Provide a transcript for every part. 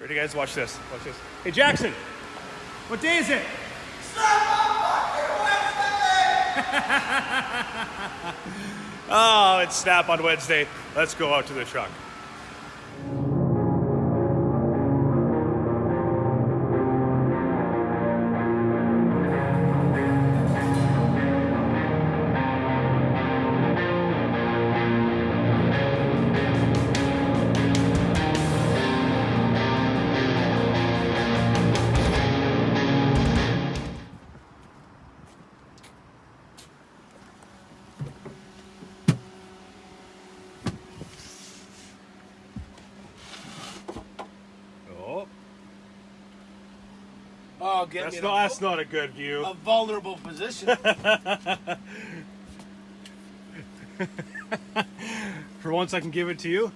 Ready, guys? Watch this. Watch this. Hey, Jackson, what day is it? Oh, it's Snap on Wednesday. Let's go out to the truck. Oh, get me That's not a good view. a vulnerable position. For once, I can give it to you.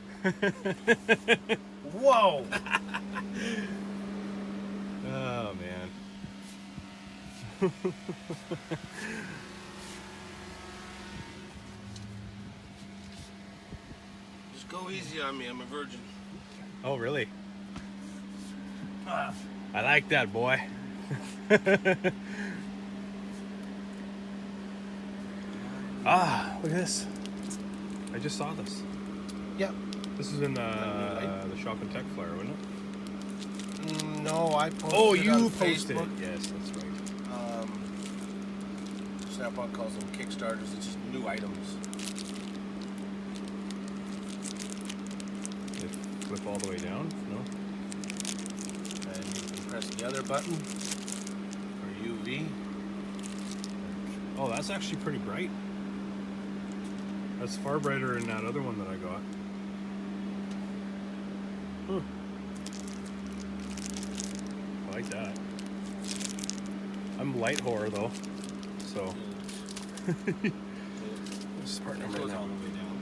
Whoa! Oh, man. Just go easy on me. I'm a virgin. Oh, really? I like that, boy. Ah, look at this. I just saw this. Yep. This is in the Shop and Tech flyer, wasn't it? No, I posted Oh, it you on posted it. Facebook. Yes, that's right. Snap-on calls them Kickstarters. It's just new items. They flip all the way down? No? And you can press the other button for UV. Oh, that's actually pretty bright. That's far brighter than that other one that I got. I like that. I'm light horror though, so. This is part It number goes now. all the way down.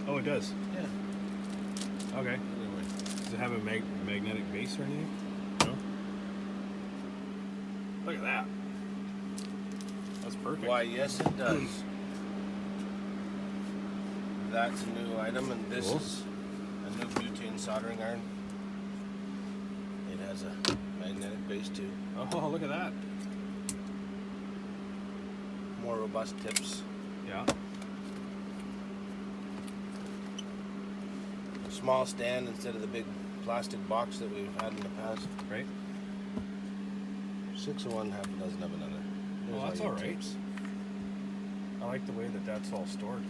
Oh, it does. Yeah. Okay. Anyway. Does it have a magnetic base or anything? No. Look at that. That's perfect. Why, yes, it does. That's a new item, and this Cool. is a new butane soldering iron. It has a magnetic base too. Oh, look at that. More robust tips. Yeah. A small stand instead of the big plastic box that we've had in the past. Right. 6 of one, half a dozen of another. There's Well, that's your all right. tips. I like the way that that's all stored.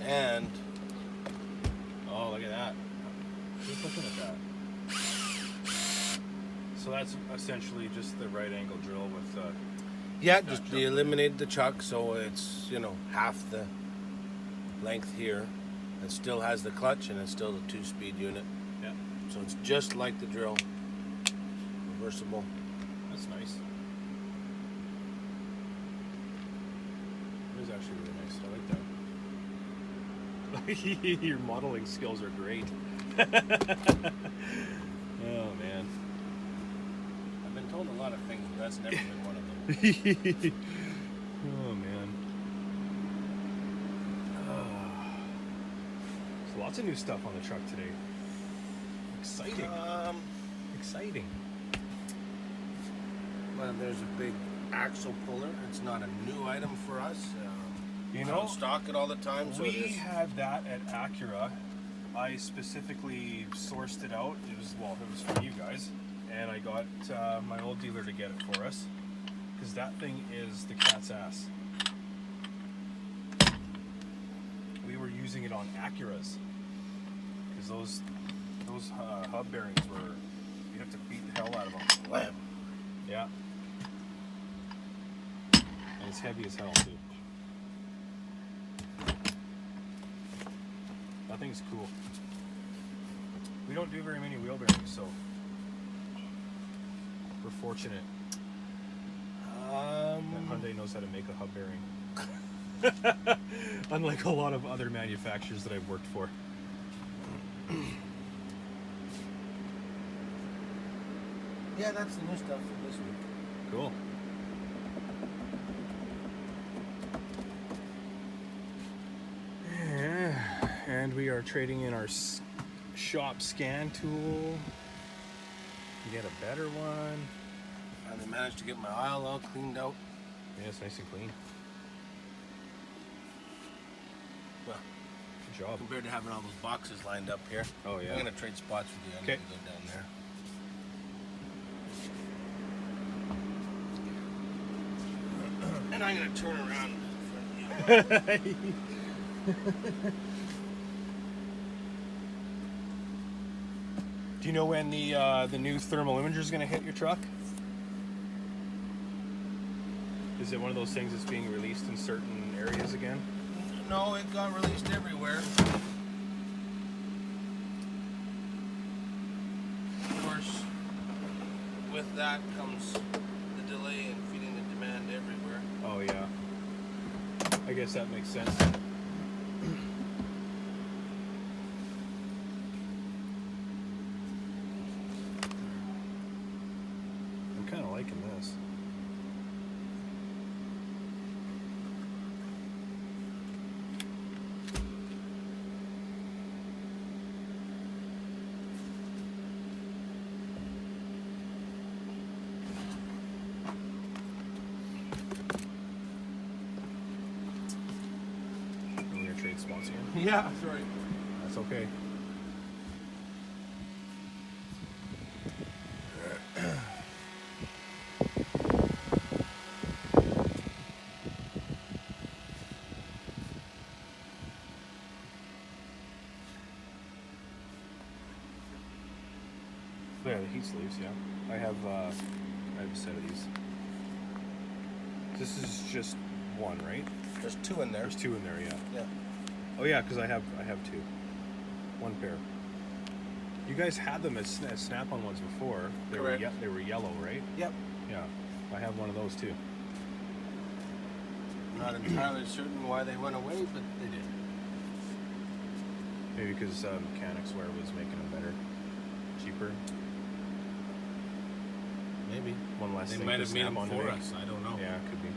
And Oh, look at that. Just looking at that. So that's essentially just the right angle drill with yeah, just they eliminated the chuck, so it's, half the length here. It still has the clutch, and it's still a 2-speed unit. yeah. So it's just like the drill. Reversible. That's nice. It is actually really nice. I like that. Your modeling skills are great. Oh man. I've been told a lot of things, but that's never been one of them. Oh man. So lots of new stuff on the truck today. Exciting. Exciting. Well, there's a big axle puller. It's not a new item for us. You I know, don't stock it all the time, so we it is. had that at Acura. I specifically sourced it out. It was for you guys, and I got my old dealer to get it for us because that thing is the cat's ass. We were using it on Acuras because those hub bearings were, you have to beat the hell out of them. Wham. Yeah, and it's heavy as hell too. That thing's cool. We don't do very many wheel bearings, so we're fortunate that Hyundai knows how to make a hub bearing. Unlike a lot of other manufacturers that I've worked for. Yeah, that's the new stuff for this week. Cool. Yeah. And we are trading in our shop scan tool. Get a better one. Finally managed to get my aisle all cleaned out. Yeah, it's nice and clean. Well, Good job. compared to having all those boxes lined up here. Oh yeah. I'm gonna trade spots with you. I need to go down there. And I'm gonna turn around in front of you. Do you know when the new thermal imager is going to hit your truck? Is it one of those things that's being released in certain areas again? No, it got released everywhere. Of course, with that comes the delay in feeding the demand everywhere. Oh yeah. I guess that makes sense. I'm kind of liking this. We're gonna trade spots again. Yeah, sorry. That's okay. Yeah, the heat sleeves. Yeah, I have a set of these. This is just one, right? There's two in there. There's two in there. Yeah. Yeah. Oh yeah, because I have two. One pair. You guys had them as Snap-on ones before. They Correct. were they were yellow, right? Yep. Yeah. I have one of those too. Not entirely certain why they went away, but they did. Maybe because Mechanics Wear was making them better, cheaper. Maybe. One less They thing might for have made them Snap-on to for make. us. I don't know. Yeah, it could be.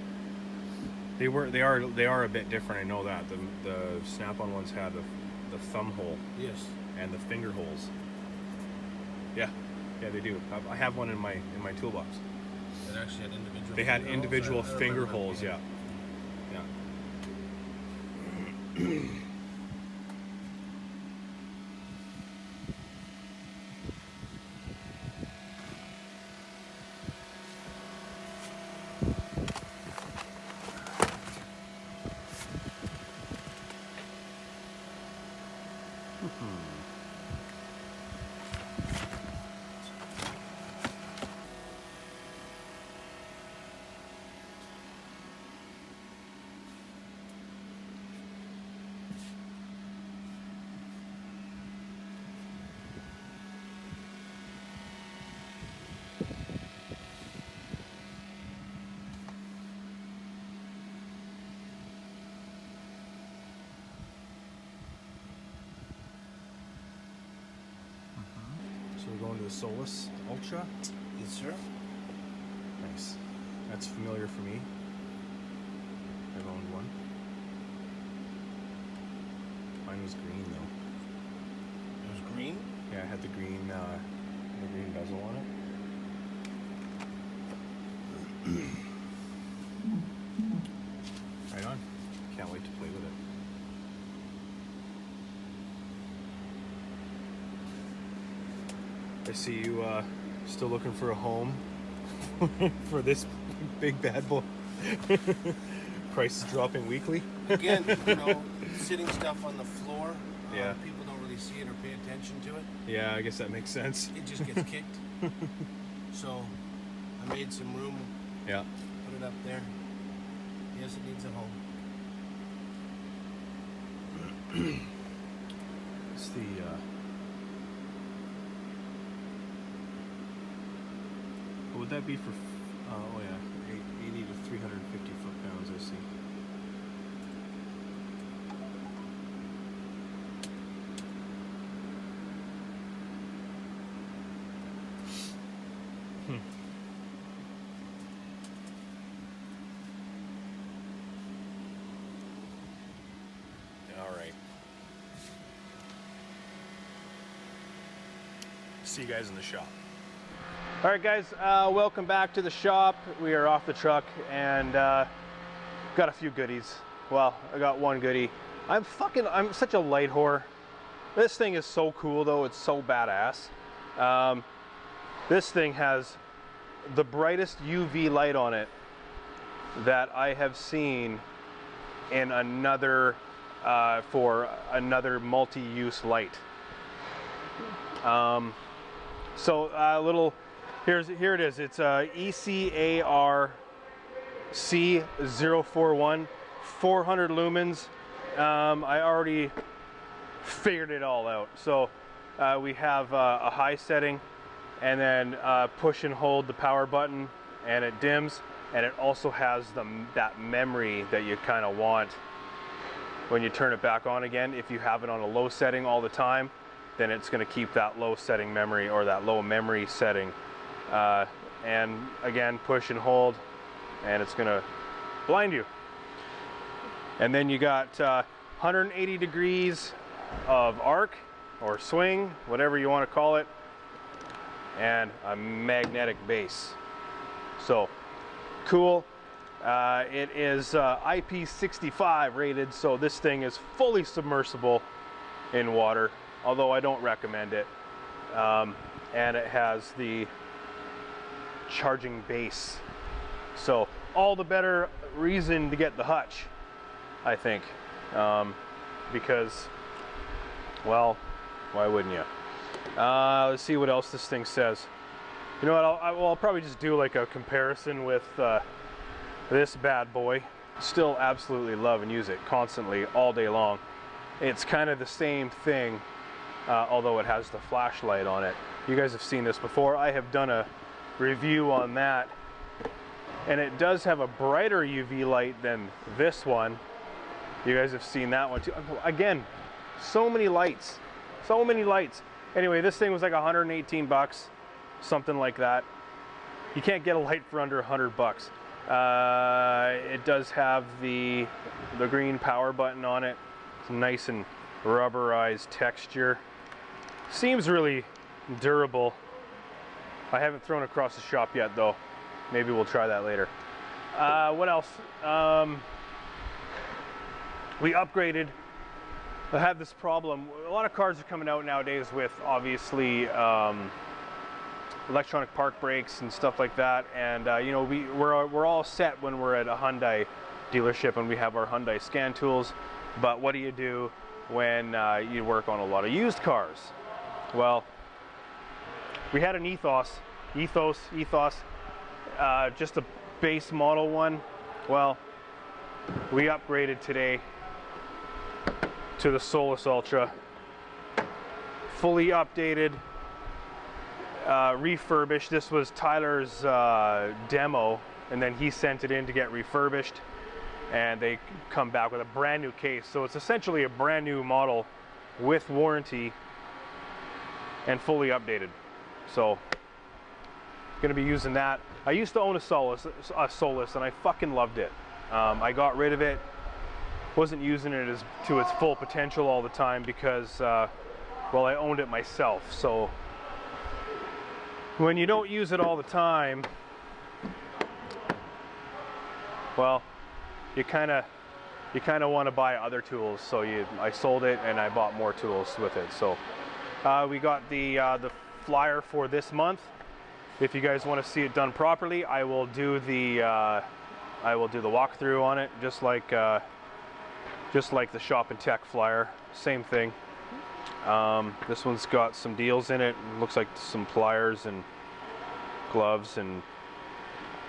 They are a bit different. I know that the Snap-on ones had the thumb hole Yes. and the finger holes. Yeah, yeah, they do. I have one in my toolbox. It actually had individual. They had finger holes? individual I remember finger them holes. being- Yeah, yeah. So we're going to the Solus Ultra. Yes, sir. Nice. That's familiar for me. I've owned one. Mine was green though. It was green. Yeah, it had the green bezel on it. Right on. Can't wait to play with it. I see you still looking for a home for this big bad boy. Prices dropping weekly. Again, sitting stuff on the floor. Yeah. People don't really see it or pay attention to it. Yeah, I guess that makes sense. It just gets kicked. So I made some room, Yeah. put it up there. Yes, it needs a home. It's the what would that be for? Oh yeah, 80 to 350 foot-pounds. I see. All right. see you guys in the shop. All right, guys, welcome back to the shop. We are off the truck and got a few goodies. Well, I got one goodie. I'm such a light whore. This thing is so cool though, it's so badass. This thing has the brightest UV light on it that I have seen in another, for another multi-use light. Here it is. It's a ECAR C041, 400 lumens. I already figured it all out. So we have a high setting, and then push and hold the power button, and it dims. And it also has that memory that you kind of want when you turn it back on again. If you have it on a low setting all the time, then it's going to keep that low setting memory, or that low memory setting. And again, push and hold, and it's going to blind you. And then you got 180 degrees of arc or swing, whatever you want to call it, and a magnetic base. So cool. It is IP65 rated, so this thing is fully submersible in water, although I don't recommend it. And it has the charging base, so all the better reason to get the Hutch, I think, because, well, why wouldn't you? Let's see what else this thing says. You know what, I'll probably just do like a comparison with this bad boy. Still absolutely love and use it constantly all day long. It's kind of the same thing, although it has the flashlight on it. You guys have seen this before. I have done a review on that, and it does have a brighter UV light than this one. You guys have seen that one too. Again, so many lights, so many lights. Anyway, this thing was like 118 bucks, something like that. You can't get a light for under 100 bucks. It does have the green power button on it. It's nice and rubberized texture. Seems really durable. I haven't thrown it across the shop yet though. Maybe we'll try that later. What else? We upgraded. I had this problem. A lot of cars are coming out nowadays with obviously electronic park brakes and stuff like that. And you know, we're all set when we're at a Hyundai dealership and we have our Hyundai scan tools. But what do you do when you work on a lot of used cars? Well, we had an Ethos, just a base model one. Well, we upgraded today to the Solus Ultra, fully updated, refurbished. This was Tyler's demo, and then he sent it in to get refurbished, and they come back with a brand new case. So it's essentially a brand new model with warranty and fully updated. So gonna be using that. I used to own a Solus, and I fucking loved it. I got rid of it. Wasn't using it to its full potential all the time because, well, I owned it myself. So when you don't use it all the time, well, you kind of want to buy other tools. So I sold it and I bought more tools with it. So we got the flyer for this month. If you guys want to see it done properly, I will do the walkthrough on it, just like the Shop and Tech flyer. Same thing. This one's got some deals in it. Looks like some pliers and gloves and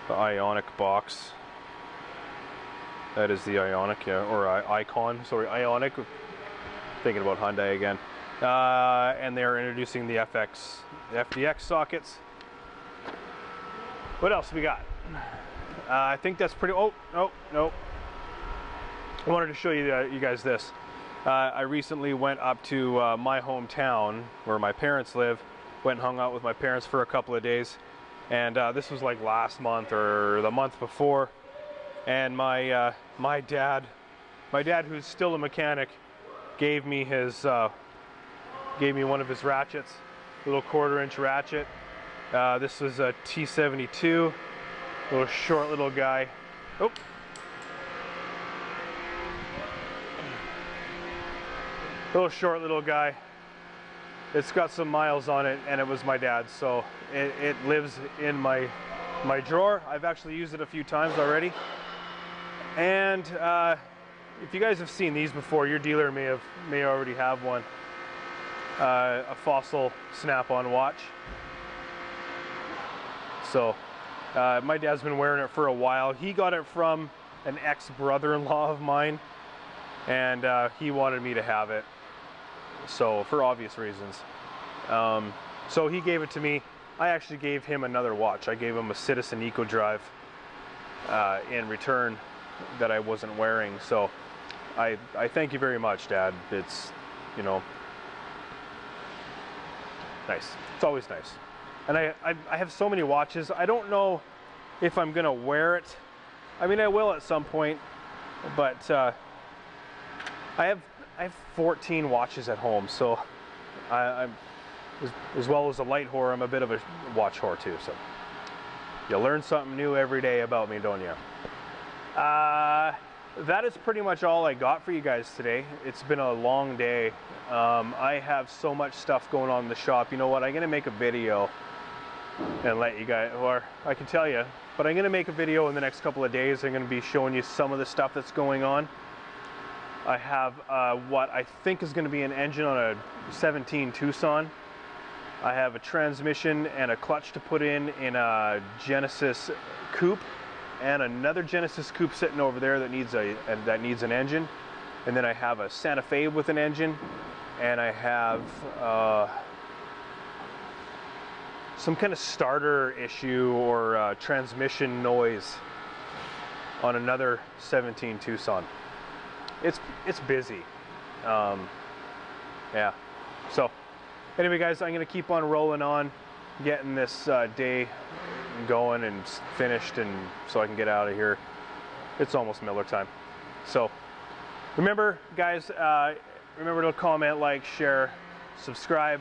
the Ionic box. That is the Ionic, yeah, or Icon. Sorry, Ionic. Thinking about Hyundai again. And they're introducing the FDX sockets. What else we got? I think that's pretty. Oh, no. I wanted to show you guys this. I recently went up to my hometown where my parents live. Went and hung out with my parents for a couple of days, and this was like last month or the month before. And my dad, who's still a mechanic, gave me one of his ratchets, little 1/4-inch ratchet. This is a T72, little short little guy. Oh. Little short little guy. It's got some miles on it, and it was my dad's, so it lives in my drawer. I've actually used it a few times already. And if you guys have seen these before, your dealer may already have one. A Fossil snap-on watch. So my dad's been wearing it for a while. He got it from an ex-brother-in-law of mine, and he wanted me to have it, so for obvious reasons. So he gave it to me. I actually gave him another watch. I gave him a Citizen Eco Drive in return that I wasn't wearing. So I thank you very much, Dad. It's, you know, nice. It's always nice. And I have so many watches. I don't know if I'm gonna wear it. I mean, I will at some point, but I have 14 watches at home, so I'm as well as a light whore, I'm a bit of a watch whore too. So you learn something new every day about me, don't you? That is pretty much all I got for you guys today. It's been a long day. I have so much stuff going on in the shop. You know what? I'm gonna make a video and let you guys, or I can tell you, but I'm gonna make a video in the next couple of days. I'm gonna be showing you some of the stuff that's going on. I have what I think is gonna be an engine on a 17 Tucson. I have a transmission and a clutch to put in a Genesis coupe, and another Genesis coupe sitting over there that needs an engine. And then I have a Santa Fe with an engine, and I have some kind of starter issue or transmission noise on another 17 Tucson. It's busy. Yeah. So anyway, guys, I'm gonna keep on rolling on, getting this day going and finished, and so I can get out of here. It's almost Miller time. So remember, guys, remember to comment, like, share, subscribe,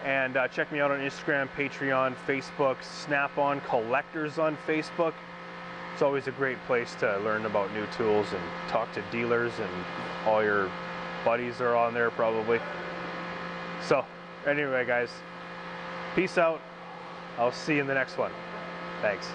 and check me out on Instagram, Patreon, Facebook, Snap-on Collectors on Facebook. It's always a great place to learn about new tools and talk to dealers, and all your buddies are on there probably. So anyway, guys, peace out. I'll see you in the next one. Thanks.